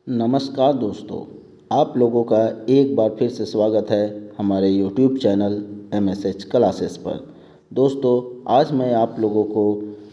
नमस्कार दोस्तों, आप लोगों का एक बार फिर से स्वागत है हमारे यूट्यूब चैनल MSH क्लासेस पर। दोस्तों, आज मैं आप लोगों को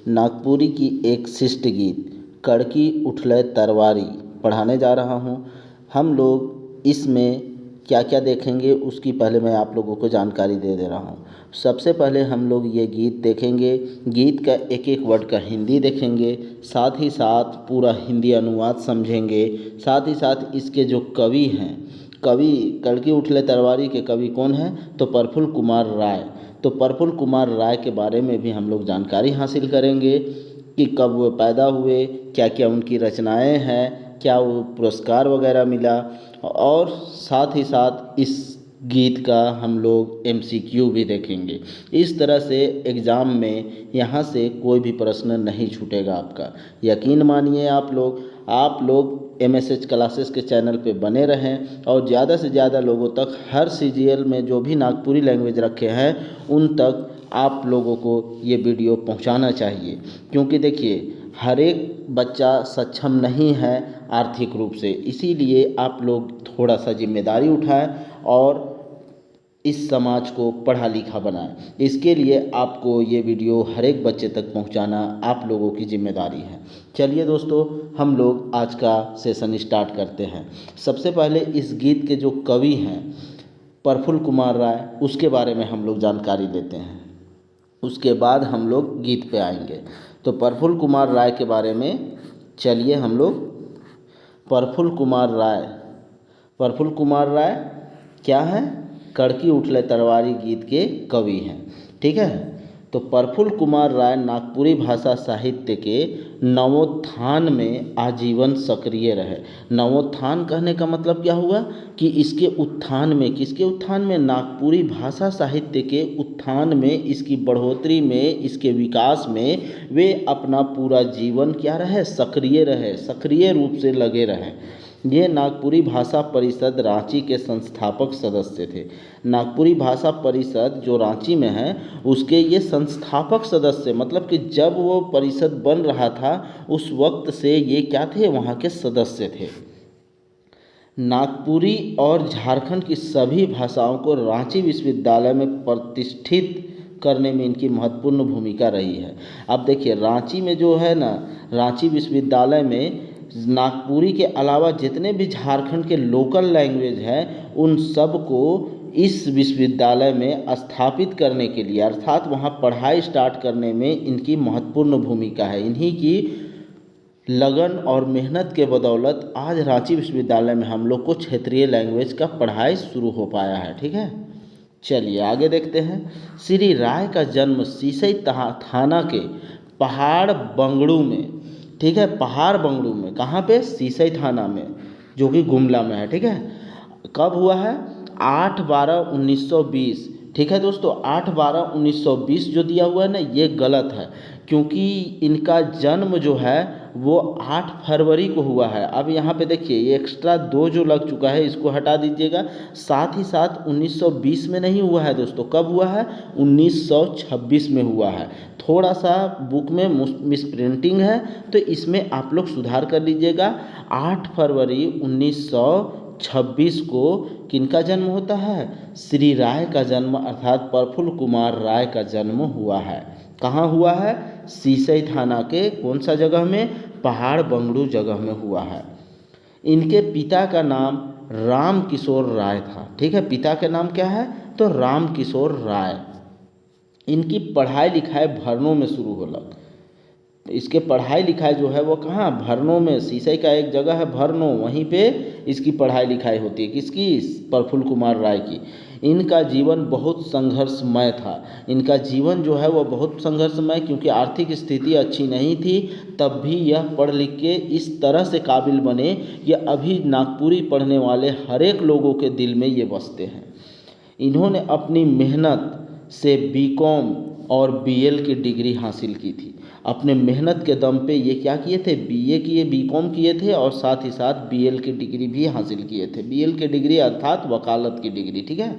नागपुरी की एक शिष्ट गीत कड़की उठलै तरवारी पढ़ाने जा रहा हूँ। हम लोग इसमें क्या क्या देखेंगे उसकी पहले मैं आप लोगों को जानकारी दे रहा हूँ। सबसे पहले हम लोग ये गीत देखेंगे, गीत का एक एक वर्ड का हिंदी देखेंगे, साथ ही साथ पूरा हिंदी अनुवाद समझेंगे। साथ ही साथ इसके जो कवि हैं, कवि कड़की उठलै तरवारी के कवि कौन हैं तो प्रफुल्ल कुमार राय। तो प्रफुल्ल कुमार राय के बारे में भी हम लोग जानकारी हासिल करेंगे कि कब वो पैदा हुए, क्या क्या उनकी रचनाएं हैं, क्या वो पुरस्कार वगैरह मिला, और साथ ही साथ इस गीत का हम लोग MCQ भी देखेंगे। इस तरह से एग्ज़ाम में यहाँ से कोई भी प्रश्न नहीं छूटेगा आपका। यकीन मानिए आप लोग MSH क्लासेस के चैनल पे बने रहें और ज़्यादा से ज़्यादा लोगों तक हर CGL में जो भी नागपुरी लैंग्वेज रखे हैं उन तक आप लोगों को ये वीडियो पहुंचाना चाहिए। क्योंकि देखिए, हर एक बच्चा सक्षम नहीं है आर्थिक रूप से, इसीलिए आप लोग थोड़ा सा जिम्मेदारी उठाएं और इस समाज को पढ़ा लिखा बनाएं। इसके लिए आपको ये वीडियो हर एक बच्चे तक पहुंचाना आप लोगों की जिम्मेदारी है। चलिए दोस्तों, हम लोग आज का सेशन स्टार्ट करते हैं। सबसे पहले इस गीत के जो कवि हैं प्रफुल्ल कुमार राय, उसके बारे में हम लोग जानकारी लेते हैं। उसके बाद हम लोग गीत पे आएंगे। तो प्रफुल्ल कुमार राय के बारे में चलिए हम लोग। प्रफुल्ल कुमार राय क्या है? कड़की उठलै तरवारी गीत के कवि हैं। ठीक है। तो प्रफुल्ल कुमार राय नागपुरी भाषा साहित्य के नवोत्थान में आजीवन सक्रिय रहे। नवोत्थान कहने का मतलब क्या हुआ कि इसके उत्थान में, किसके उत्थान में? नागपुरी भाषा साहित्य के उत्थान में, इसकी बढ़ोतरी में, इसके विकास में वे अपना पूरा जीवन क्या रहे? सक्रिय रहे, सक्रिय रूप से लगे रहे। ये नागपुरी भाषा परिषद रांची के संस्थापक सदस्य थे। नागपुरी भाषा परिषद जो रांची में है उसके ये संस्थापक सदस्य, मतलब कि जब वो परिषद बन रहा था उस वक्त से ये क्या थे? वहाँ के सदस्य थे। नागपुरी और झारखंड की सभी भाषाओं को रांची विश्वविद्यालय में प्रतिष्ठित करने में इनकी महत्वपूर्ण भूमिका रही है। अब देखिए, रांची में जो है ना, रांची विश्वविद्यालय में नागपुरी के अलावा जितने भी झारखंड के लोकल लैंग्वेज हैं उन सब को इस विश्वविद्यालय में स्थापित करने के लिए, अर्थात वहाँ पढ़ाई स्टार्ट करने में इनकी महत्वपूर्ण भूमिका है। इन्हीं की लगन और मेहनत के बदौलत आज रांची विश्वविद्यालय में हम लोग को क्षेत्रीय लैंग्वेज का पढ़ाई शुरू हो पाया है। ठीक है, चलिए आगे देखते हैं। श्री राय का जन्म सीसई थाना के पहाड़ बंगड़ू में, ठीक है, पहाड़ बंगड़ू में, कहाँ पे? सीसई थाना में, जो कि गुमला में है। ठीक है, कब हुआ है? 8/12/1920। ठीक है दोस्तों, 8/12/1920 जो दिया हुआ है ना, ये गलत है, क्योंकि इनका जन्म जो है वो 8 फरवरी को हुआ है। अब यहाँ पे देखिए, ये एक्स्ट्रा 2 जो लग चुका है इसको हटा दीजिएगा। साथ ही साथ 1920 में नहीं हुआ है दोस्तों, कब हुआ है? 1926 में हुआ है। थोड़ा सा बुक में मिसप्रिंटिंग है, तो इसमें आप लोग सुधार कर लीजिएगा। 8 फरवरी 1926 को किनका जन्म होता है? श्री राय का जन्म, अर्थात प्रफुल्ल कुमार राय का जन्म हुआ है। कहाँ हुआ है? सीसई थाना के कौन सा जगह में? पहाड़ बंगड़ू जगह में हुआ है। इनके पिता का नाम राम किशोर राय था। ठीक है, पिता का नाम क्या है? तो राम किशोर राय। इनकी पढ़ाई लिखाई भरनों में शुरू होला। इसके पढ़ाई लिखाई जो है वो कहाँ? भरनों में। सीसई का एक जगह है भरनों, वहीं पे इसकी पढ़ाई लिखाई होती है। किसकी? प्रफुल्ल कुमार राय की। इनका जीवन बहुत संघर्षमय था। इनका जीवन जो है वो बहुत संघर्षमय, क्योंकि आर्थिक स्थिति अच्छी नहीं थी, तब भी यह पढ़ लिख के इस तरह से काबिल बने कि अभी नागपुरी पढ़ने वाले हर एक लोगों के दिल में ये बसते हैं। इन्होंने अपनी मेहनत से BCom और BL की डिग्री हासिल की थी। अपने मेहनत के दम पे ये क्या किए थे? BA किए, BCom किए थे, और साथ ही साथ BL की डिग्री भी हासिल किए थे। BL की डिग्री अर्थात वकालत की डिग्री। ठीक है,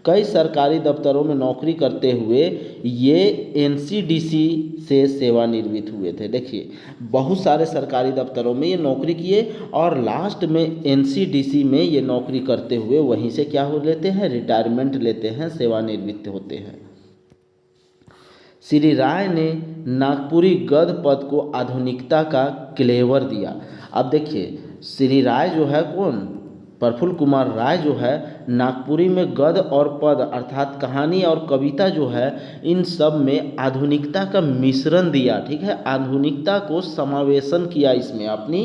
कई सरकारी दफ्तरों में नौकरी करते हुए ये एनसीडीसी से सेवानिवृत्त हुए थे। देखिए, बहुत सारे सरकारी दफ्तरों में ये नौकरी किए और लास्ट में एनसीडीसी में ये नौकरी करते हुए वहीं से क्या हो लेते हैं, रिटायरमेंट लेते हैं, सेवानिवृत्त होते हैं। श्री राय ने नागपुरी गद्य पद को आधुनिकता का क्लेवर दिया। अब देखिए, श्री राय जो है कौन, प्रफुल्ल कुमार राय जो है, नागपुरी में गद्य और पद अर्थात कहानी और कविता जो है, इन सब में आधुनिकता का मिश्रण दिया। ठीक है, आधुनिकता को समावेशन किया इसमें अपनी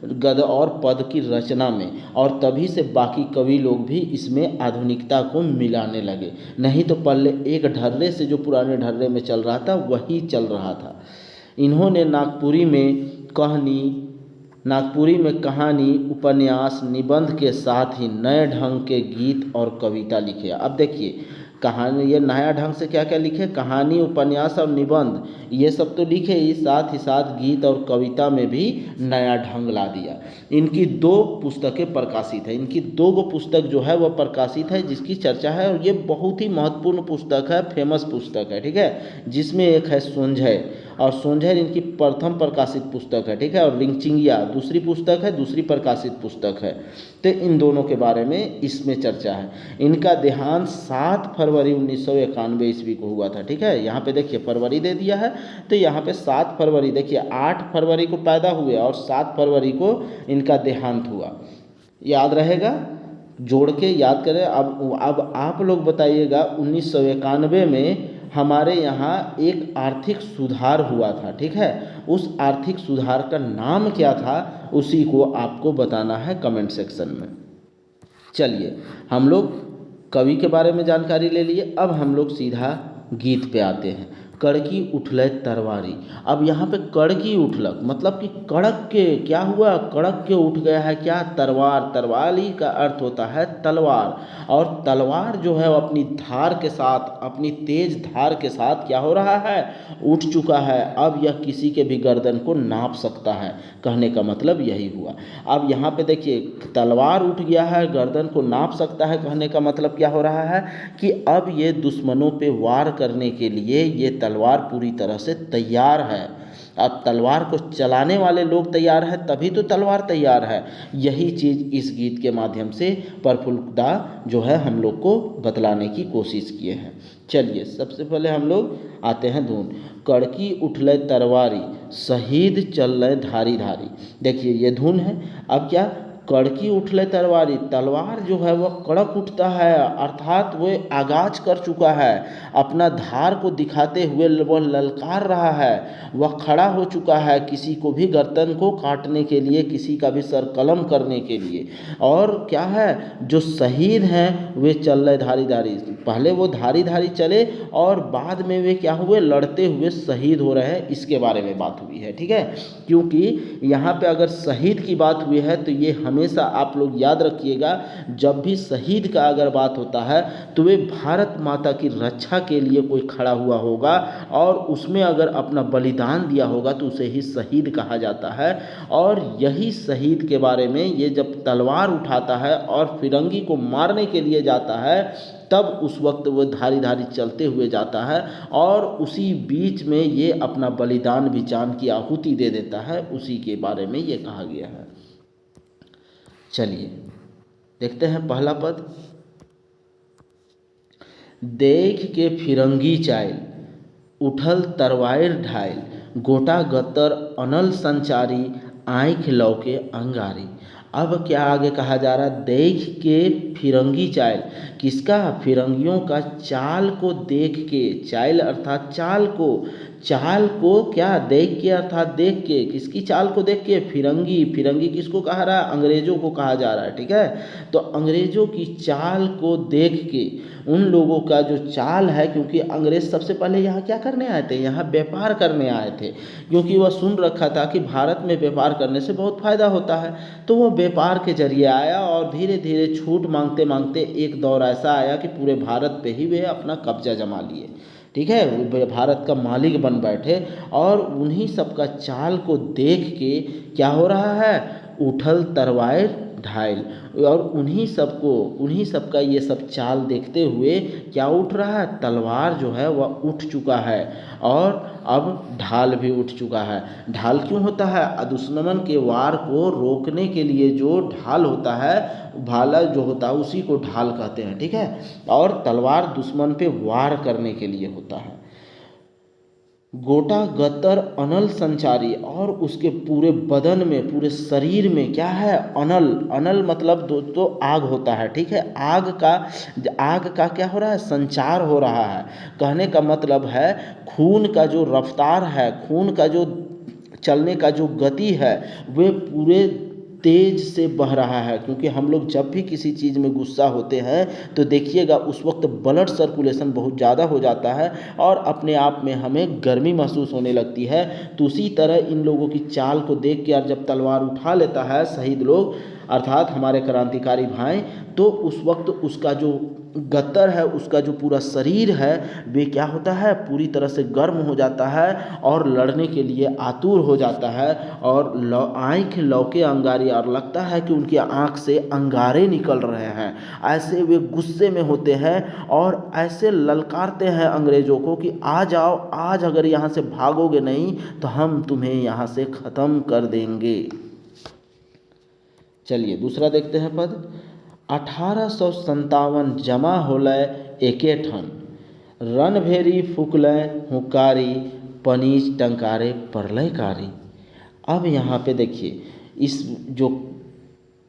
गद्य और पद की रचना में, और तभी से बाकी कवि लोग भी इसमें आधुनिकता को मिलाने लगे। नहीं तो पहले एक ढर्रे से जो पुराने ढर्रे में चल रहा था वही चल रहा था। इन्होंने नागपुरी में कहानी, उपन्यास, निबंध के साथ ही नए ढंग के गीत और कविता लिखे। अब देखिए, कहानी ये नया ढंग से क्या क्या लिखे, कहानी, उपन्यास और निबंध, ये सब तो लिखे ही साथ गीत और कविता में भी नया ढंग ला दिया। इनकी 2 पुस्तकें प्रकाशित है, इनकी 2 पुस्तक जो है वह प्रकाशित है जिसकी चर्चा है, और ये बहुत ही महत्वपूर्ण पुस्तक है, फेमस पुस्तक है। ठीक है, जिसमें एक है सोंझैर, और सोंझैर इनकी प्रथम प्रकाशित पुस्तक है। ठीक है, और रिंगचिंगिया दूसरी पुस्तक है, दूसरी प्रकाशित पुस्तक है। तो इन दोनों के बारे में इसमें चर्चा है। इनका देहांत 7 फरवरी 1991 ईस्वी को हुआ था। ठीक है, यहाँ पे देखिए फरवरी दे दिया है, तो यहाँ पे 7 फरवरी, देखिए 8 फरवरी को पैदा हुए और 7 फरवरी को इनका देहांत हुआ। याद रहेगा, जोड़ के याद करें। अब आप लोग बताइएगा, 1991 में हमारे यहाँ एक आर्थिक सुधार हुआ था। ठीक है, उस आर्थिक सुधार का नाम क्या था, उसी को आपको बताना है कमेंट सेक्शन में। चलिए, हम लोग कवि के बारे में जानकारी ले लिए, अब हम लोग सीधा गीत पे आते हैं। कड़की उठलै तरवारी। अब यहाँ पे कड़की उठलक मतलब कि कड़क के क्या हुआ, कड़क के उठ गया है क्या, तलवार। तरवारी का अर्थ होता है तलवार, और तलवार जो है वो अपनी धार के साथ, अपनी तेज धार के साथ क्या हो रहा है, उठ चुका है। अब यह किसी के भी गर्दन को नाप सकता है, कहने का मतलब यही हुआ। अब यहाँ पे देखिए, तलवार उठ गया है, गर्दन को नाप सकता है, कहने का मतलब क्या हो रहा है कि अब ये दुश्मनों पे वार करने के लिए ये तलवार पूरी तरह से तैयार है। अब तलवार को चलाने वाले लोग तैयार हैं, तभी तो तलवार तैयार है। यही चीज़ इस गीत के माध्यम से प्रफुल्लदा जो है हम लोग को बतलाने की कोशिश किए हैं। चलिए, सबसे पहले हम लोग आते हैं धुन। कड़की उठलै तरवारी, शहीद चललै धारी धारी। देखिए, ये धुन है। अब क्या, कड़की उठलै तरवारी, तलवार जो है वह कड़क उठता है, अर्थात वह आगाज कर चुका है, अपना धार को दिखाते हुए वह ललकार रहा है, वह खड़ा हो चुका है किसी को भी गर्दन को काटने के लिए, किसी का भी सर कलम करने के लिए। और क्या है, जो शहीद हैं वे चल रहे धारी धारी, पहले वो धारी धारी चले और बाद में वे क्या हुए, लड़ते हुए शहीद हो रहे हैं, इसके बारे में बात हुई है। ठीक है, क्योंकि यहाँ पे अगर शहीद की बात हुई है तो ये हमेशा आप लोग याद रखिएगा, जब भी शहीद का अगर बात होता है तो वे भारत माता की रक्षा के लिए कोई खड़ा हुआ होगा, और उसमें अगर अपना बलिदान दिया होगा तो उसे ही शहीद कहा जाता है। और यही शहीद के बारे में, ये जब तलवार उठाता है और फिरंगी को मारने के लिए जाता है, तब उस वक्त वो धारी धारी चलते हुए जाता है, और उसी बीच में ये अपना बलिदान भी, जान की आहुति दे देता है। उसी के बारे में ये कहा गया है। चलिए देखते हैं पहला पद। देख के फिरंगी चाइल, उठल तरवार ढाइल, गोटा गतर अनल संचारी, आँख लौके अंगारी। अब क्या आगे कहा जा रहा है, देख के फिरंगी चाल, किसका, फिरंगियों का चाल को देख के, चाल अर्थात चाल को, चाल को क्या देख के अर्थात देख के, किसकी चाल को देख के, फिरंगी। फिरंगी किसको कहा रहा है, अंग्रेजों को कहा जा रहा है। ठीक है, तो अंग्रेजों की चाल को देख के, उन लोगों का जो चाल है, क्योंकि अंग्रेज सबसे पहले यहाँ क्या करने आए थे, यहाँ व्यापार करने आए थे, क्योंकि वह सुन रखा था कि भारत में व्यापार करने से बहुत फ़ायदा होता है, तो वह व्यापार के जरिए आया, और धीरे धीरे छूट मांगते मांगते एक दौर ऐसा आया कि पूरे भारत पे ही वे अपना कब्जा जमा लिए। ठीक है, भारत का मालिक बन बैठे, और उन्हीं सब का चाल को देख के क्या हो रहा है, उठल तरवार ढाइल। और उन्हीं सबका ये सब चाल देखते हुए क्या उठ रहा है, तलवार जो है वह उठ चुका है और अब ढाल भी उठ चुका है। ढाल क्यों होता है, दुश्मन के वार को रोकने के लिए जो ढाल होता है, भाला जो होता है उसी को ढाल कहते हैं, ठीक है। और तलवार दुश्मन पे वार करने के लिए होता है। गोटा गतर अनल संचारी, और उसके पूरे बदन में, पूरे शरीर में क्या है, अनल। अनल मतलब दोस्तों आग होता है, ठीक है। आग का क्या हो रहा है, संचार हो रहा है। कहने का मतलब है खून का जो रफ्तार है, खून का जो चलने का जो गति है, वे पूरे तेज से बह रहा है। क्योंकि हम लोग जब भी किसी चीज़ में गुस्सा होते हैं तो देखिएगा उस वक्त ब्लड सर्कुलेशन बहुत ज़्यादा हो जाता है और अपने आप में हमें गर्मी महसूस होने लगती है। तो उसी तरह इन लोगों की चाल को देख के और जब तलवार उठा लेता है शहीद लोग अर्थात हमारे क्रांतिकारी भाई, तो उस वक्त उसका जो गत्तर है, उसका जो पूरा शरीर है, वे क्या होता है, पूरी तरह से गर्म हो जाता है और लड़ने के लिए आतुर हो जाता है। और आँख लौके अंगारे, और लगता है कि उनकी आँख से अंगारे निकल रहे हैं। ऐसे वे गुस्से में होते हैं और ऐसे ललकारते हैं अंग्रेज़ों को कि आ जाओ, आज अगर यहाँ से भागोगे नहीं तो हम तुम्हें यहाँ से ख़त्म कर देंगे। चलिए दूसरा देखते हैं पद। 1857 जमा होलय एके ठन, रणभेरी फुकलय हुकारी, पनीच टंकारे परलयकारी। अब यहाँ पे देखिए इस जो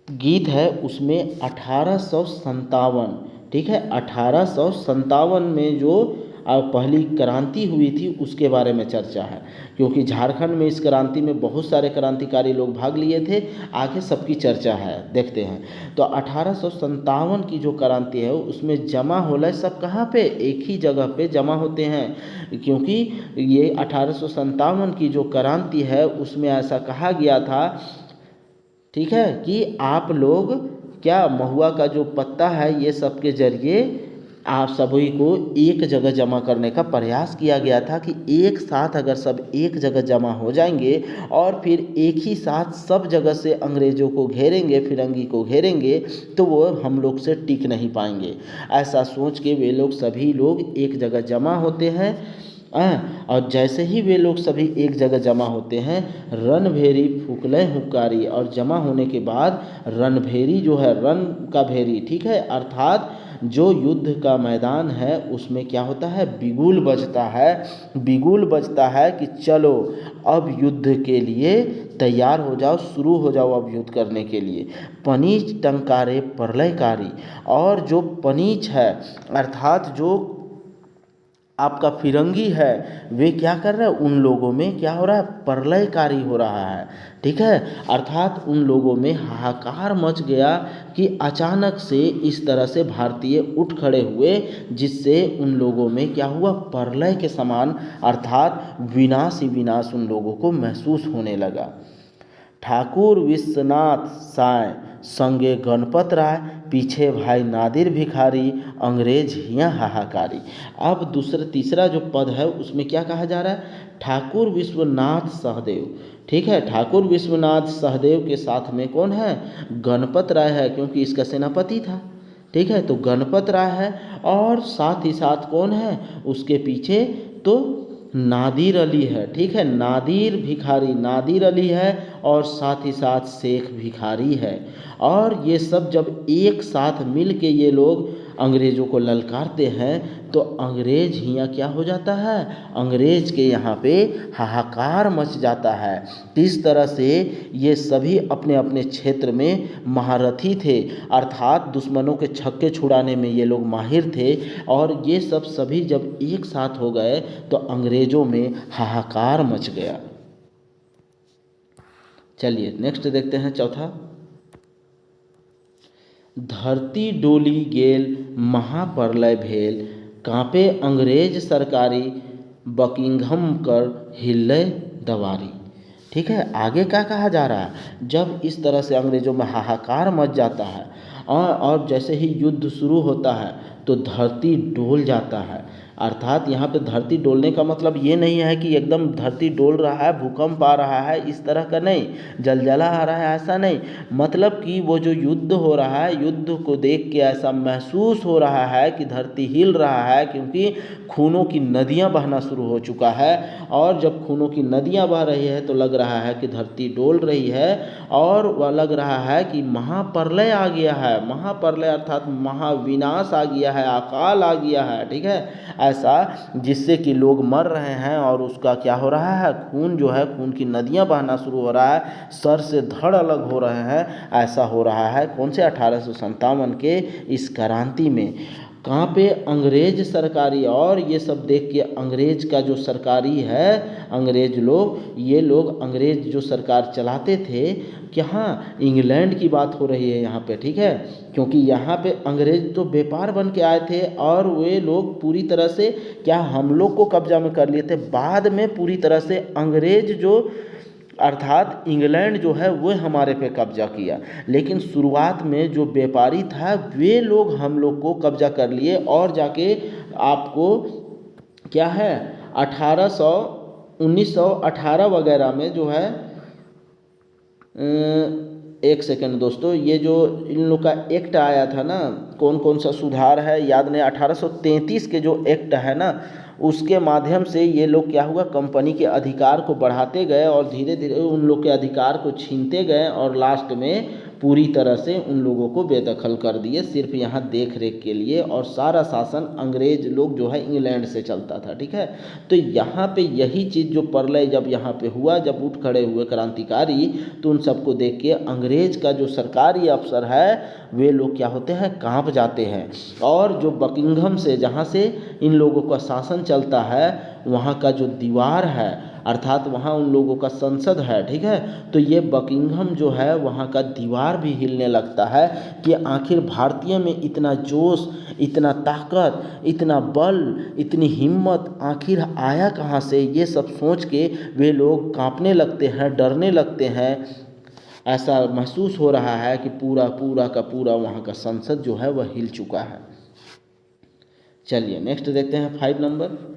गीत है उसमें 1857, ठीक है, 1857 में जो पहली क्रांति हुई थी उसके बारे में चर्चा है। क्योंकि झारखंड में इस क्रांति में बहुत सारे क्रांतिकारी लोग भाग लिए थे, आगे सबकी चर्चा है, देखते हैं। तो 1857 की जो क्रांति है उसमें जमा होलय सब कहाँ पे, एक ही जगह पे जमा होते हैं। क्योंकि ये 1857 की जो क्रांति है उसमें ऐसा कहा गया था, ठीक है, कि आप लोग क्या महुआ का जो पत्ता है ये सब के जरिए आप सभी को एक जगह जमा करने का प्रयास किया गया था कि एक साथ अगर सब एक जगह जमा हो जाएंगे और फिर एक ही साथ सब जगह से अंग्रेज़ों को घेरेंगे, फिरंगी को घेरेंगे, तो वो हम लोग से टिक नहीं पाएंगे। ऐसा सोच के वे लोग सभी लोग एक जगह जमा होते हैं। और जैसे ही वे लोग सभी एक जगह जमा होते हैं, रणभेरी फुकलय हुकारी, और जमा होने के बाद रणभेरी जो है, रण का भेरी, ठीक है, अर्थात जो युद्ध का मैदान है उसमें क्या होता है, बिगुल बजता है। बिगुल बजता है कि चलो अब युद्ध के लिए तैयार हो जाओ, शुरू हो जाओ अब युद्ध करने के लिए। पनीच टंकारे परलयकारी, और जो पनीच है अर्थात जो आपका फिरंगी है, वे क्या कर रहे हैं, उन लोगों में क्या हो रहा है, परलयकारी हो रहा है, ठीक है। अर्थात उन लोगों में हाहाकार मच गया कि अचानक से इस तरह से भारतीय उठ खड़े हुए, जिससे उन लोगों में क्या हुआ, प्रलय के समान अर्थात विनाश ही विनाश उन लोगों को महसूस होने लगा। ठाकुर विश्वनाथ साय संगे गणपत राय, पीछे भाई नादिर भिखारी, अंग्रेज हियाँ हाहाकारी। अब तीसरा जो पद है उसमें क्या कहा जा रहा है, ठाकुर विश्वनाथ सहदेव, ठीक है। ठाकुर विश्वनाथ सहदेव के साथ में कौन है, गणपत राय है, क्योंकि इसका सेनापति था, ठीक है। तो गणपत राय है और साथ ही साथ कौन है उसके पीछे, तो नादिर अली है, ठीक है। नादिर भिखारी, नादिर अली है और साथ ही साथ शेख भिखारी है। और ये सब जब एक साथ मिल के ये लोग अंग्रेज़ों को ललकारते हैं तो अंग्रेज हियाँ क्या हो जाता है, अंग्रेज के यहाँ पे हाहाकार मच जाता है। इस तरह से ये सभी अपने अपने क्षेत्र में महारथी थे, अर्थात दुश्मनों के छक्के छुड़ाने में ये लोग माहिर थे। और ये सब सभी जब एक साथ हो गए तो अंग्रेज़ों में हाहाकार मच गया। चलिए नेक्स्ट देखते हैं चौथा। धरती डोली गेल महाप्रलय भेल, कांपे अंग्रेज सरकारी, बकिंघम कर हिल्लय दवारी। ठीक है, आगे क्या कहा जा रहा है, जब इस तरह से अंग्रेज़ों में हाहाकार मच जाता है और जैसे ही युद्ध शुरू होता है तो धरती डोल जाता है। अर्थात यहाँ पे धरती डोलने का मतलब ये नहीं है कि एकदम धरती डोल रहा है, भूकंप आ रहा है, इस तरह का नहीं, जलजला आ रहा है, ऐसा नहीं। मतलब कि वो जो युद्ध हो रहा है, युद्ध को देख के ऐसा महसूस हो रहा है कि धरती हिल रहा है, क्योंकि खूनों की नदियाँ बहना शुरू हो चुका है। और जब खूनों की नदियाँ बह रही है तो लग रहा है कि धरती डोल रही है, और वह लग रहा है कि महाप्रलय आ गया है। महाप्रलय अर्थात महाविनाश आ गया है, अकाल आ गया है, ठीक है, ऐसा, जिससे कि लोग मर रहे हैं और उसका क्या हो रहा है, खून जो है, खून की नदियां बहना शुरू हो रहा है, सर से धड़ अलग हो रहे हैं। ऐसा हो रहा है कौन से 1857 के इस क्रांति में। कहाँ पे, अंग्रेज सरकारी, और ये सब देख के अंग्रेज का जो सरकारी है, अंग्रेज लोग, ये लोग अंग्रेज जो सरकार चलाते थे, यहाँ इंग्लैंड की बात हो रही है यहाँ पे, ठीक है, क्योंकि यहाँ पे अंग्रेज तो व्यापार बन के आए थे और वे लोग पूरी तरह से क्या हम लोग को कब्जा में कर लिए थे। बाद में पूरी तरह से अंग्रेज जो, अर्थात इंग्लैंड जो है वो हमारे पे कब्जा किया, लेकिन शुरुआत में जो व्यापारी था वे लोग हम लोग को कब्जा कर लिए। और जाके आपको क्या है, 1918 वगैरह में जो है, एक सेकंड दोस्तों, ये जो इन लोग का एक्ट आया था ना, कौन कौन सा सुधार है याद नहीं, 1833 के जो एक्ट है ना, उसके माध्यम से ये लोग क्या हुआ, कंपनी के अधिकार को बढ़ाते गए और धीरे धीरे उन लोग के अधिकार को छीनते गए, और लास्ट में पूरी तरह से उन लोगों को बेदखल कर दिए, सिर्फ यहाँ देख रेख के लिए। और सारा शासन अंग्रेज लोग जो है इंग्लैंड से चलता था, ठीक है। तो यहाँ पे यही चीज़ जो प्रलय जब यहाँ पे हुआ, जब उठ खड़े हुए क्रांतिकारी, तो उन सबको देख के अंग्रेज का जो सरकारी अफसर है वे लोग क्या होते हैं, कांप जाते हैं। और जो बकिंघम से, जहाँ से इन लोगों का शासन चलता है, वहाँ का जो दीवार है, अर्थात वहाँ उन लोगों का संसद है, ठीक है, तो ये बकिंघम जो है वहाँ का दीवार भी हिलने लगता है कि आखिर भारतीय में इतना जोश, इतना ताकत, इतना बल, इतनी हिम्मत आखिर आया कहाँ से। ये सब सोच के वे लोग कांपने लगते हैं, डरने लगते हैं। ऐसा महसूस हो रहा है कि पूरा पूरा का पूरा वहाँ का संसद जो है वह हिल चुका है। चलिए नेक्स्ट देखते हैं 5 नंबर।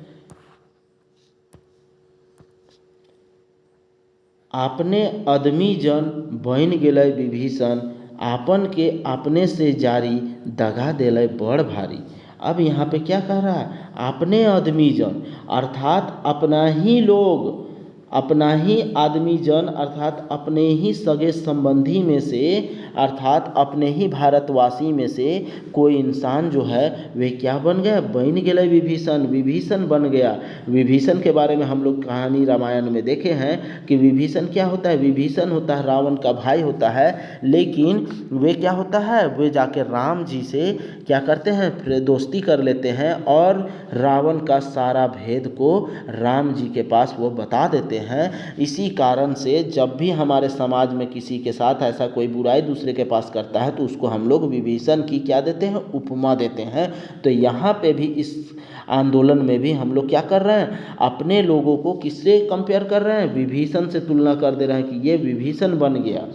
आपने आदमी जन बन गेलै विभीषण, आपन के अपने से जारी दगा देलै बड़ भारी। अब यहाँ पे क्या कह रहा है, अपने आदमी जन अर्थात अपना ही लोग, अपना ही आदमी जन अर्थात अपने ही सगे संबंधी में से, अर्थात अपने ही भारतवासी में से कोई इंसान जो है वे क्या बन गया, बन गेलै विभीषण, विभीषण बन गया। विभीषण के बारे में हम लोग कहानी रामायण में देखे हैं कि विभीषण क्या होता है, विभीषण होता है रावण का भाई होता है, लेकिन वे क्या होता है, वे जाके राम जी से क्या करते हैं, फिर दोस्ती कर लेते हैं और रावण का सारा भेद को राम जी के पास वो बता देते हैं। इसी कारण से जब भी हमारे समाज में किसी के साथ ऐसा कोई बुराई दूसरे के पास करता है तो उसको हम लोग विभीषण की क्या देते हैं, उपमा देते हैं। तो यहाँ पे भी इस आंदोलन में भी हम लोग क्या कर रहे हैं, अपने लोगों को किससे कंपेयर कर रहे हैं, विभीषण से तुलना कर दे रहे हैं कि ये विभीषण बन गया।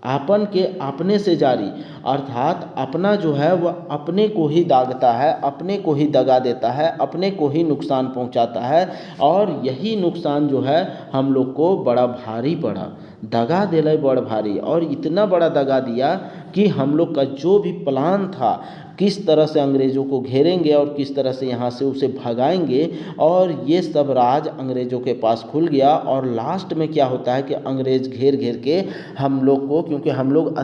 आपन के अपने से जारी अर्थात अपना जो है वह अपने को ही दागता है, अपने को ही दगा देता है, अपने को ही नुकसान पहुंचाता है, और यही नुकसान जो है हम लोग को बड़ा भारी पड़ा, दगा दिलाई बड़ भारी। और इतना बड़ा दगा दिया कि हम लोग का जो भी प्लान था, किस तरह से अंग्रेज़ों को घेरेंगे और किस तरह से यहाँ से उसे भगाएंगे, और ये सब राज अंग्रेज़ों के पास खुल गया। और लास्ट में क्या होता है कि अंग्रेज़ घेर घेर के हम लोग को, क्योंकि हम लोग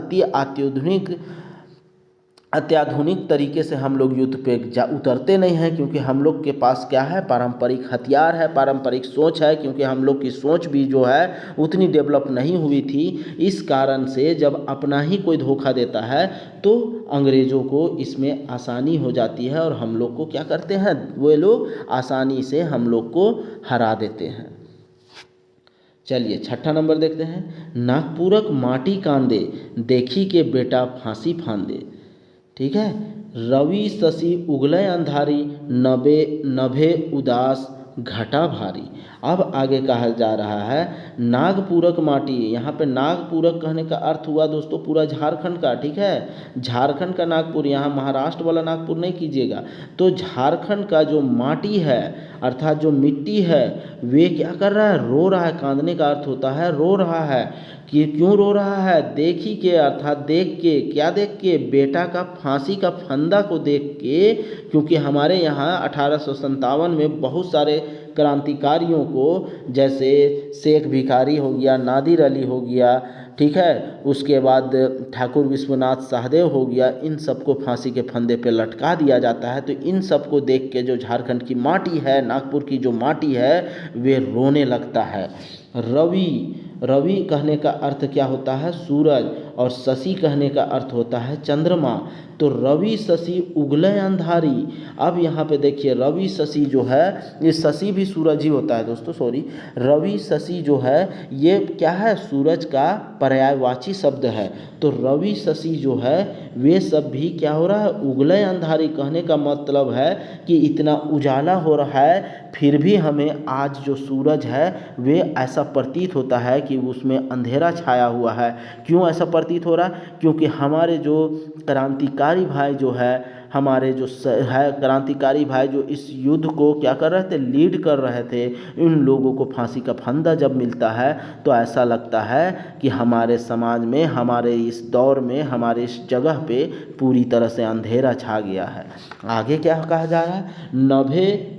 अत्याधुनिक तरीके से हम लोग युद्ध पे उतरते नहीं हैं, क्योंकि हम लोग के पास क्या है, पारंपरिक हथियार है, पारंपरिक सोच है, क्योंकि हम लोग की सोच भी जो है उतनी डेवलप नहीं हुई थी। इस कारण से जब अपना ही कोई धोखा देता है तो अंग्रेज़ों को इसमें आसानी हो जाती है, और हम लोग को क्या करते हैं, वे लोग आसानी से हम लोग को हरा देते हैं। चलिए 6ठा नंबर देखते हैं। नागपुरक माटी कांदे, देखी के बेटा फांसी फांदे। ठीक है, रवि शशि उगलय अंधारी, नभे उदास घटा भारी। अब आगे कहा जा रहा है नागपूरक माटी। यहाँ पे नागपूरक कहने का अर्थ हुआ दोस्तों पूरा झारखंड का, ठीक है, झारखंड का नागपुर, यहाँ महाराष्ट्र वाला नागपुर नहीं कीजिएगा। तो झारखंड का जो माटी है अर्थात जो मिट्टी है वे क्या कर रहा है, रो रहा है। कांदने का अर्थ होता है रो रहा है। कि क्यों रो रहा है, देखी के अर्थात देख के, क्या देख के, बेटा का फांसी का फंदा को देख के। क्योंकि हमारे यहाँ 1857 में बहुत सारे क्रांतिकारियों को, जैसे शेख भिखारी हो गया, नादिर अली हो गया, ठीक है, उसके बाद ठाकुर विश्वनाथ सहदेव हो गया, इन सबको फांसी के फंदे पे लटका दिया जाता है। तो इन सबको देख के जो झारखंड की माटी है, नागपुर की जो माटी है, वे रोने लगता है। रवि, रवि कहने का अर्थ क्या होता है, सूरज, और शशि कहने का अर्थ होता है चंद्रमा। तो रवि शशि उगले अंधारी। अब यहाँ पे देखिए रवि शशि जो है, ये शशि भी सूरज ही होता है दोस्तों, सॉरी, रवि शशि जो है ये क्या है, सूरज का पर्यायवाची शब्द है। तो रवि शशि जो है वे सब भी क्या हो रहा है, उगले अंधारी। कहने का मतलब है कि इतना उजाला हो रहा है फिर भी हमें आज जो सूरज है वे ऐसा प्रतीत होता है कि उसमें अंधेरा छाया हुआ है। क्यों ऐसा प्रतीत हो रहा है, क्योंकि हमारे जो क्रांतिकारी भाई जो है, हमारे जो है क्रांतिकारी भाई जो इस युद्ध को क्या कर रहे थे, लीड कर रहे थे, इन लोगों को फांसी का फंदा जब मिलता है तो ऐसा लगता है कि हमारे समाज में, हमारे इस दौर में, हमारे इस जगह पे पूरी तरह से अंधेरा छा गया है। आगे क्या कहा जा रहा है, नभे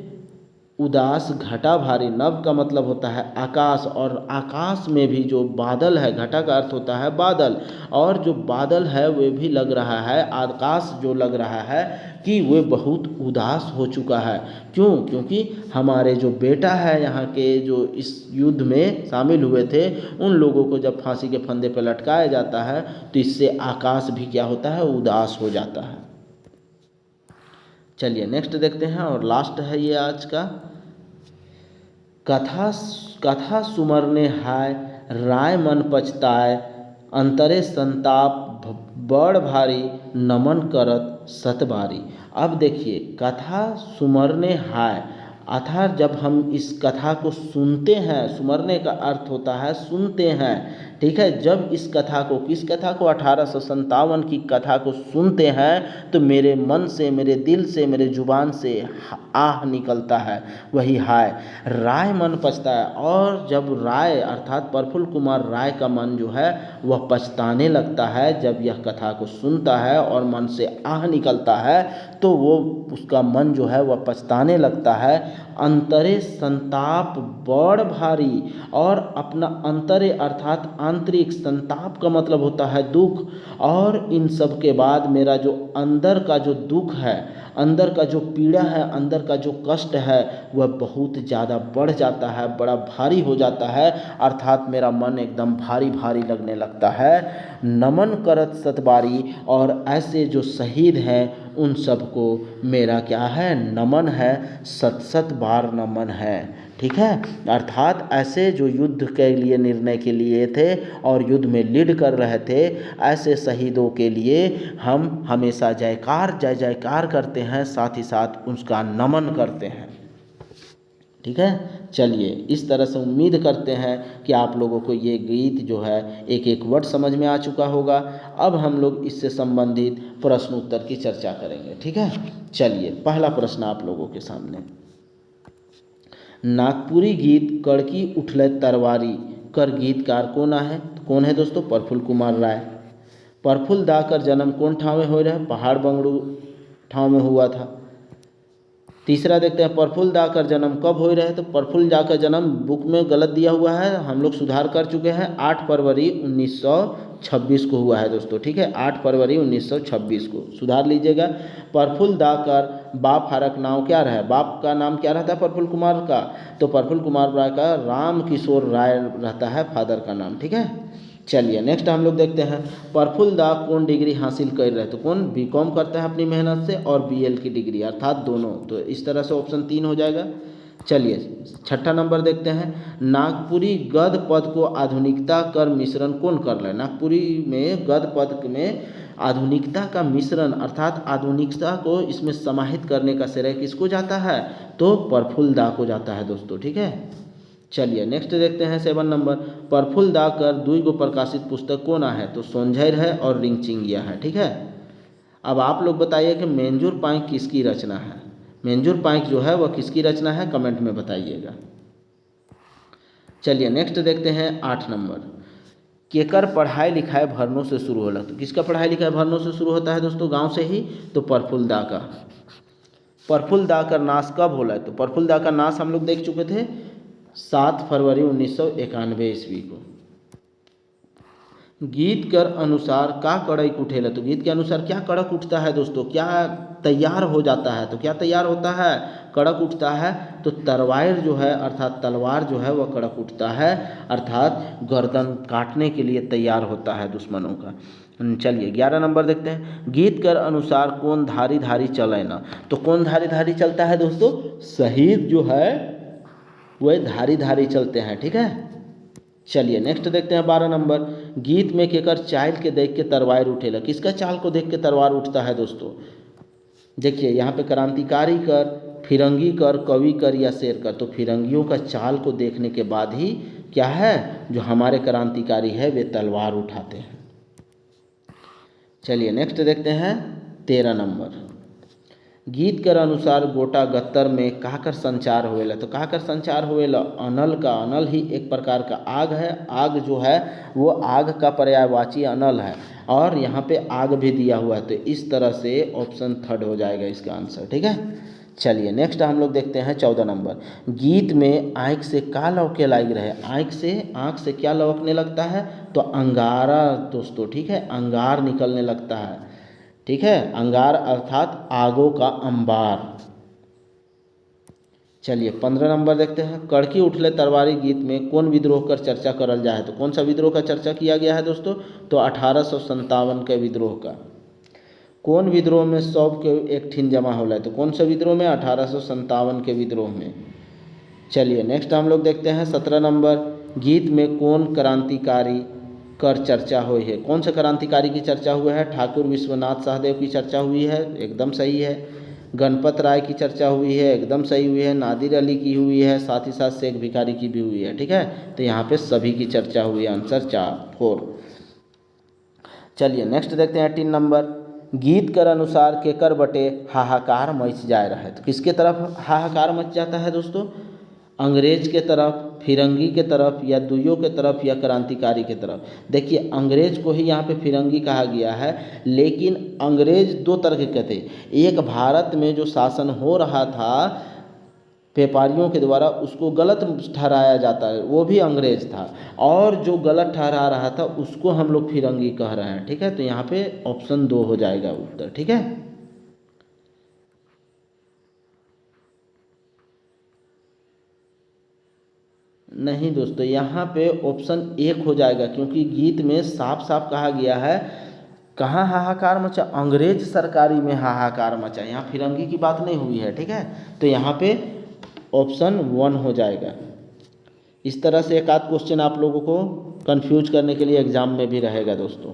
उदास घटा भारी। नभ का मतलब होता है आकाश, और आकाश में भी जो बादल है, घटा का अर्थ होता है बादल, और जो बादल है वे भी लग रहा है, आकाश जो लग रहा है कि वे बहुत उदास हो चुका है। क्यों, क्योंकि हमारे जो बेटा है यहाँ के जो इस युद्ध में शामिल हुए थे, उन लोगों को जब फांसी के फंदे पर लटकाया जाता है तो इससे आकाश भी क्या होता है, उदास हो जाता है। चलिए नेक्स्ट देखते हैं और लास्ट है ये आज का। कथा कथा सुमरने हाय, राय मन पछताए, अंतरे संताप बड़ भारी, नमन करत सतबारी। अब देखिए कथा सुमरने हाय, अर्थात जब हम इस कथा को सुनते हैं, सुमरने का अर्थ होता है सुनते हैं, ठीक है, जब इस कथा को, किस कथा को, 1857 की कथा को सुनते हैं तो मेरे मन से, मेरे दिल से, मेरे जुबान से आह निकलता है, वही हाय। राय मन पछता है, और जब राय अर्थात प्रफुल्ल कुमार राय का मन जो है वह पछताने लगता है, जब यह कथा को सुनता है और मन से आह निकलता है तो वो उसका मन जो है वह पछताने लगता है। अंतरे संताप बड़ भारी, और अपना अंतरे अर्थात आंतरिक, संताप का मतलब होता है दुख, और इन सब के बाद मेरा जो अंदर का जो दुख है, अंदर का जो पीड़ा है, अंदर का जो कष्ट है वह बहुत ज़्यादा बढ़ जाता है, बड़ा भारी हो जाता है, अर्थात मेरा मन एकदम भारी भारी लगने लगता है। नमन करत सतबारी, और ऐसे जो शहीद हैं उन सबको मेरा क्या है, नमन है, सत सत बार नमन है, ठीक है। अर्थात ऐसे जो युद्ध के लिए निर्णय के लिए थे और युद्ध में लीड कर रहे थे, ऐसे शहीदों के लिए हम हमेशा जयकार जय जयकार करते हैं, साथ ही साथ उसका नमन करते हैं, ठीक है। चलिए इस तरह से उम्मीद करते हैं कि आप लोगों को ये गीत जो है एक एक वर्ड समझ में आ चुका होगा। अब हम लोग इससे संबंधित प्रश्न उत्तर की चर्चा करेंगे, ठीक है। चलिए पहला प्रश्न आप लोगों के सामने, नागपुरी गीत कड़की उठले तरवारी कर गीतकार कौन है दोस्तों, प्रफुल्ल कुमार राय। प्रफुल्ल दा कर जन्म कौन ठाव में हो रहा है, पहाड़ बंगड़ू ठाव में हुआ था। तीसरा देखते हैं प्रफुल्ल दा का जन्म कब हो रहा है, तो प्रफुल्ल दा का जन्म बुक में गलत दिया हुआ है, हम लोग सुधार कर चुके हैं, 8 फरवरी 1926 को हुआ है दोस्तों, ठीक है, 8 फरवरी 1926 को सुधार लीजिएगा। प्रफुल्ल दा कर बाप हारक नाम क्या रहा है, बाप का नाम क्या रहता है प्रफुल्ल कुमार का, तो प्रफुल्ल कुमार राय का राम किशोर राय रहता है फादर का नाम, ठीक है। चलिए नेक्स्ट हम लोग देखते हैं, प्रफुल्ल दा कौन डिग्री हासिल कर रहे, तो कौन बीकॉम करता है अपनी मेहनत से, और बीएल की डिग्री अर्थात दोनों, तो इस तरह से ऑप्शन 3 हो जाएगा। चलिए छठा नंबर देखते हैं, नागपुरी गद्य पद को आधुनिकता कर मिश्रण कौन कर रहा है, नागपुरी में गद्य पद में आधुनिकता का मिश्रण अर्थात आधुनिकता को इसमें समाहित करने का श्रेय किसको जाता है, तो प्रफुल्ल दा को जाता है दोस्तों। ठीक है, चलिए नेक्स्ट देखते हैं 7 नंबर। प्रफुल्ल दा कर दुई गो प्रकाशित पुस्तक कोना है, तो सोनझैर है और रिंगचिंगिया है। ठीक है, अब आप लोग बताइए कि मेंजूर पाइक किसकी रचना है। मेंजूर पाइक जो है वह किसकी रचना है, कमेंट में बताइएगा। चलिए नेक्स्ट देखते हैं 8 नंबर। केकर पढ़ाई लिखाई भरनों से शुरू होला, तो किसका पढ़ाई लिखाई भरनों से शुरू होता है दोस्तों, गांव से ही, तो प्रफुल्ल दा का। प्रफुल्ल दा का नाश कब होला है, तो प्रफुल्ल दा का नाश हम लोग देख चुके थे 7 फरवरी 1991 ईस्वी को। गीत कर अनुसार का कड़क उठेला, तो गीत के अनुसार क्या कड़क उठता है दोस्तों, क्या तैयार हो जाता है, तो क्या तैयार होता है, कड़क उठता है, तो तरवार जो है अर्थात तलवार जो है वह कड़क उठता है, अर्थात गर्दन काटने के लिए तैयार होता है दुश्मनों का। चलिए 11 नंबर देखते हैं। गीत कर अनुसार कौन धारी धारी चले ना, तो कौन धारी धारी चलता है दोस्तों, शहीद जो है वह धारी धारी चलते हैं। ठीक है, चलिए नेक्स्ट देखते हैं 12 नंबर। गीत में केकर चाल के देख के तरवार उठेला, किसका चाल को देख के तरवार उठता है दोस्तों, देखिए यहाँ पे क्रांतिकारी कर, फिरंगी कर, कवि कर या शेर कर, तो फिरंगियों का चाल को देखने के बाद ही क्या है, जो हमारे क्रांतिकारी है वे तलवार उठाते हैं। चलिए नेक्स्ट देखते हैं 13 नंबर। गीत कर अनुसार गोटा गत्तर में काकर संचार होवेला, तो काकर संचार होवेला, अनल का। अनल ही एक प्रकार का आग है, आग जो है वो आग का पर्यायवाची अनल है, और यहाँ पे आग भी दिया हुआ है, तो इस तरह से ऑप्शन 3 हो जाएगा इसका आंसर। ठीक है, चलिए नेक्स्ट हम लोग देखते हैं 14 नंबर। गीत में आँख से का लौके लाग रहे, आँख से क्या लौकने लगता है, तो अंगारा दोस्तों। ठीक है, अंगार निकलने लगता है। ठीक है, अंगार अर्थात आगों का अंबार। चलिए 15 नंबर देखते हैं। कड़की उठले तरवारी गीत में कौन विद्रोह कर चर्चा करल जाए, तो कौन सा विद्रोह का चर्चा किया गया है दोस्तों, तो 1857 के विद्रोह का। कौन विद्रोह में सब के एक ठिन जमा होला है, तो कौन सा विद्रोह में, 1857 के विद्रोह में। चलिए नेक्स्ट हम लोग देखते हैं 17 नंबर। गीत में कौन क्रांतिकारी कर चर्चा हुई है, कौन से क्रांतिकारी की चर्चा हुआ है, ठाकुर विश्वनाथ सहदेव की चर्चा हुई है, एकदम सही है। गणपत राय की चर्चा हुई है, एकदम सही हुई है। नादिर अली की हुई है, साथ ही साथ शेख भिखारी की भी हुई है। ठीक है, तो यहाँ पे सभी की चर्चा हुई है, आंसर 4। चलिए नेक्स्ट देखते हैं 18 नंबर। गीत कर अनुसार केकर बटे हाहाकार मच जाए रहा है, तो किसके तरफ हाहाकार मच जाता है दोस्तों, अंग्रेज के तरफ, फिरंगी के तरफ, या दुइयों के तरफ, या क्रांतिकारी के तरफ। देखिए अंग्रेज को ही यहाँ पे फिरंगी कहा गया है, लेकिन अंग्रेज 2 तरह के थे। एक भारत में जो शासन हो रहा था व्यापारियों के द्वारा, उसको गलत ठहराया जाता है, वो भी अंग्रेज था, और जो गलत ठहरा रहा था उसको हम लोग फिरंगी कह रहे हैं। ठीक है, तो यहाँ पे ऑप्शन 2 हो जाएगा उत्तर। ठीक है, नहीं दोस्तों, यहाँ पे ऑप्शन 1 हो जाएगा, क्योंकि गीत में साफ साफ कहा गया है, कहाँ हाहाकार मचा, अंग्रेज सरकारी में हाहाकार मचा, यहाँ फिरंगी की बात नहीं हुई है। ठीक है, तो यहाँ पे ऑप्शन 1 हो जाएगा। इस तरह से एक आध क्वेश्चन आप लोगों को कंफ्यूज करने के लिए एग्जाम में भी रहेगा दोस्तों।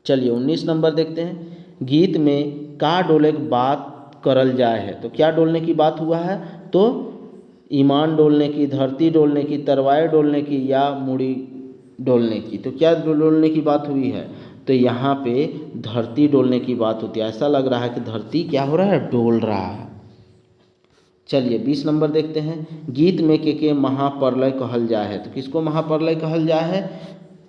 चलिए 19 नंबर देखते हैं। गीत में का डोले की बात करल जाए है, तो क्या डोलने की बात हुआ है, तो ईमान डोलने की, धरती डोलने की, तरवार डोलने की, या मूड़ी डोलने की। तो क्या डोलने की बात हुई है, तो यहाँ पे धरती डोलने की बात होती है। ऐसा लग रहा है कि धरती क्या हो रहा है, डोल रहा है। चलिए 20 नंबर देखते हैं। गीत में के महाप्रलय कहल जाए है, तो किसको महाप्रलय कहल जाए है,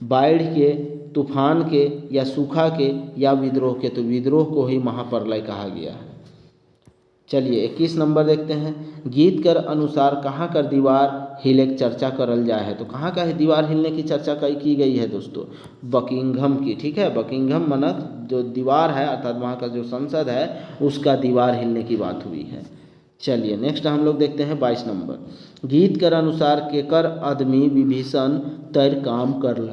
बाढ़ के, तूफान के, या सूखा के, या विद्रोह के, तो विद्रोह को ही महाप्रलय कहा गया है। चलिए 21 नंबर देखते हैं। गीत कर अनुसार कहाँ कर दीवार हिले की चर्चा करल जाए है, तो कहाँ का दीवार हिलने की चर्चा की गई है दोस्तों, बकिंघम की। ठीक है, बकिंघम मनक जो दीवार है अर्थात वहाँ का जो संसद है उसका दीवार हिलने की बात हुई है। चलिए नेक्स्ट हम लोग देखते हैं 22 नंबर। गीत कर अनुसार केकर आदमी विभीषण तर काम कर ल,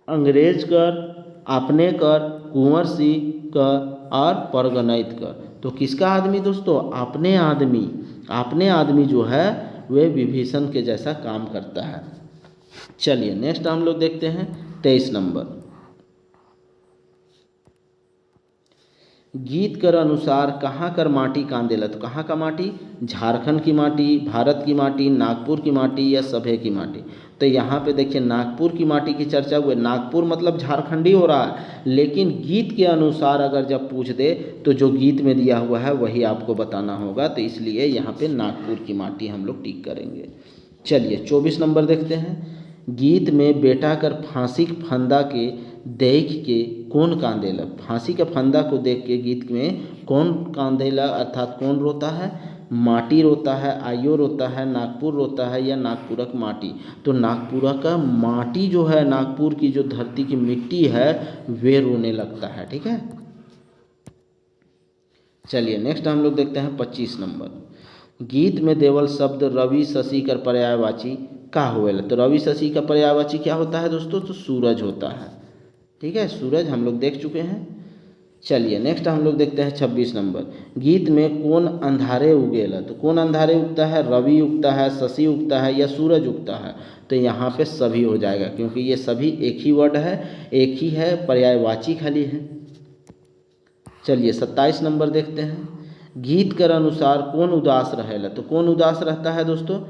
अंग्रेज कर, अपने कर, कुंवर सिंह कर, और परगनैत कर। तो किसका आदमी दोस्तों, अपने आदमी जो है वे विभीषण के जैसा काम करता है। चलिए नेक्स्ट हम लोग देखते हैं 23 नंबर, गीत कर अनुसार कहाँ कर माटी कांदेला, तो कहाँ का माटी, झारखंड की माटी, भारत की माटी, नागपुर की माटी या सभे की माटी। तो यहाँ पे देखिए नागपुर की माटी की चर्चा हुई, नागपुर मतलब झारखंड ही हो रहा है, लेकिन गीत के अनुसार अगर जब पूछ दे तो जो गीत में दिया हुआ है वही आपको बताना होगा, तो इसलिए यहाँ पे नागपुर की माटी हम लोग टिक करेंगे। चलिए 24 नंबर देखते हैं, गीत में बेटा कर फांसी के फंदा के देख के कौन कांदेला, फांसी के फंदा को देख के गीत में कौन कांदेला अर्थात कौन रोता है, माटी रोता है, आयो रोता है, नागपुर रोता है या नागपुरक माटी। तो नागपुर का माटी जो है, नागपुर की जो धरती की मिट्टी है वे रोने लगता है। ठीक है, चलिए नेक्स्ट हम लोग देखते हैं 25 नंबर, गीत में देवल शब्द रवि शशि कर पर्यायवाची का होवेला, तो रवि शशि का पर्यायवाची क्या होता है दोस्तों, तो सूरज होता है। ठीक है, सूरज हम लोग देख चुके हैं। चलिए नेक्स्ट हम लोग देखते हैं 26 नंबर, गीत में कौन अंधारे उगेला, तो कौन अंधारे उगता है, रवि उगता है, शशि उगता है या सूरज उगता है। तो यहाँ पे सभी हो जाएगा, क्योंकि ये सभी एक ही वर्ड है, एक ही है, पर्यायवाची खाली है। चलिए 27 नंबर देखते हैं, गीत कर अनुसार कौन उदास रहेला, तो कौन उदास रहता है दोस्तों,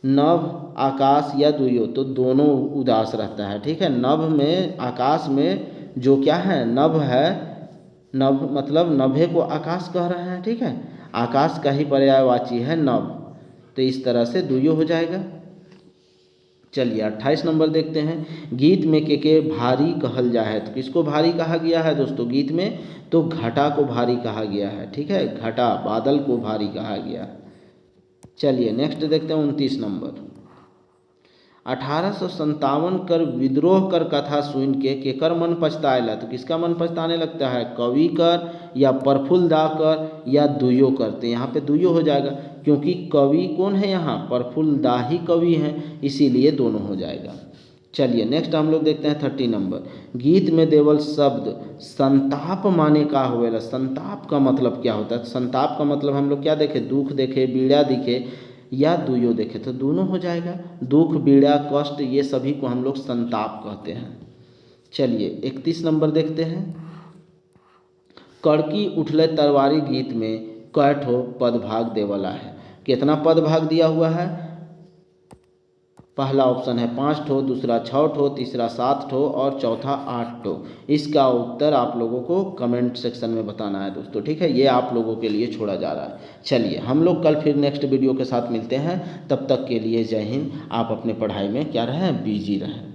नभ, आकाश या दुइयो, तो दोनों उदास रहता है। ठीक है, नभ में आकाश में जो क्या है, नभ है, नभ मतलब नभे को आकाश कह रहे हैं। ठीक है, आकाश का ही पर्यायवाची है नभ, तो इस तरह से दुइयो हो जाएगा। चलिए 28 नंबर देखते हैं, गीत में के भारी कहल जा है, तो किसको भारी कहा गया है दोस्तों गीत में, तो घटा को भारी कहा गया है। ठीक है, घटा बादल को भारी कहा गया है। चलिए नेक्स्ट देखते हैं 29 नंबर, 1857 कर विद्रोह कर कथा सुन के केकर मन पछताएला, तो किसका मन पछताने लगता है, कवि कर या प्रफुल्लदा कर या दुइयो कर। तो यहाँ पे दुइयो हो जाएगा, क्योंकि कवि कौन है यहाँ, प्रफुल्लदा ही कवि हैं, इसीलिए दोनों हो जाएगा। चलिए नेक्स्ट हम लोग देखते हैं 30 नंबर, गीत में देवल शब्द संताप माने का होवेला, संताप का मतलब क्या होता है, संताप का मतलब हम लोग क्या देखे, दुख देखे, पीड़ा दिखे या दुइयो देखे, तो दोनों हो जाएगा, दुख, पीड़ा, कष्ट ये सभी को हम लोग संताप कहते हैं। चलिए 31 नंबर देखते हैं, कड़की उठले तरवारी गीत में कै ठो पदभाग देवला है, कितना पदभाग दिया हुआ है, पहला ऑप्शन है 5 ठो, दूसरा 6 ठो, तीसरा 7 ठो और चौथा 8 ठो। इसका उत्तर आप लोगों को कमेंट सेक्शन में बताना है दोस्तों। ठीक है, ये आप लोगों के लिए छोड़ा जा रहा है। चलिए हम लोग कल फिर नेक्स्ट वीडियो के साथ मिलते हैं, तब तक के लिए जय हिंद। आप अपने पढ़ाई में क्या रहें, बिजी रहें।